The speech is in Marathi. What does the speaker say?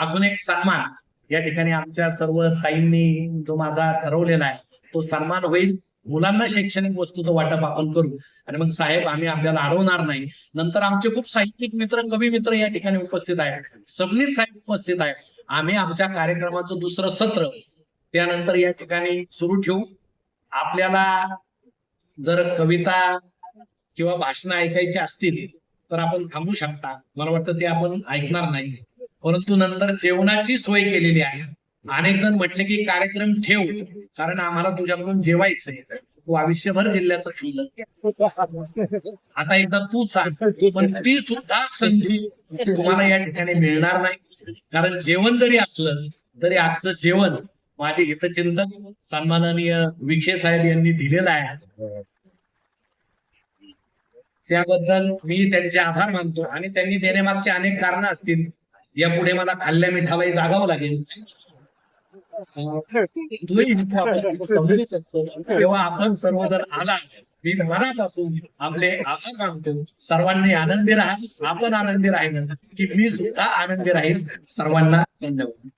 अजून एक सन्मान या ठिकाणी आमच्या सर्व ताईंनी जो माझा ठरवलेला आहे तो सन्मान होईल. मुलांना शैक्षणिक वस्तूचं वाटप आपण करू आणि मग साहेब आम्ही आपल्याला अडवणार नाही. नंतर आमचे खूप साहित्यिक मित्र, कवी मित्र या ठिकाणी उपस्थित आहेत, सबनीस साहेब उपस्थित आहेत. आम्ही आमच्या कार्यक्रमाचं दुसरं सत्र त्यानंतर या ठिकाणी सुरू ठेवू. आपल्याला जर कविता किंवा भाषण ऐकायची असतील तर आपण थांबू शकता, मला वाटतं ते आपण ऐकणार नाही. परंतु नंतर जेवणाची सोय केलेली आहे. अनेक जण म्हटले की कार्यक्रम ठेव, कारण आम्हाला तुझ्याकडून जेवायचंय, तू आयुष्यभर जिल्ह्याचं खाल्लं, आता एकदा तू सांग. पण ती सुद्धा संधी तुम्हाला या ठिकाणी मिळणार नाही, कारण जेवण जरी असलं तरी आजचं जेवण माझे हितचिंतक सन्माननीय विखे साहेब यांनी दिलेलं आहे. त्याबद्दल मी त्यांचे आभार मानतो आणि त्यांनी देण्यामागचे अनेक कारण असतील. यापुढे मला खाल्ल्या मिठाबाई जागावं लागेल, तेव्हा आपण सर्वजण आला. मी मनापासून आपले आभार मानतो. सर्वांनी आनंदी राहा, आपण आनंदी राहिलं की मी सुद्धा आनंदी राहील. सर्वांना धन्यवाद.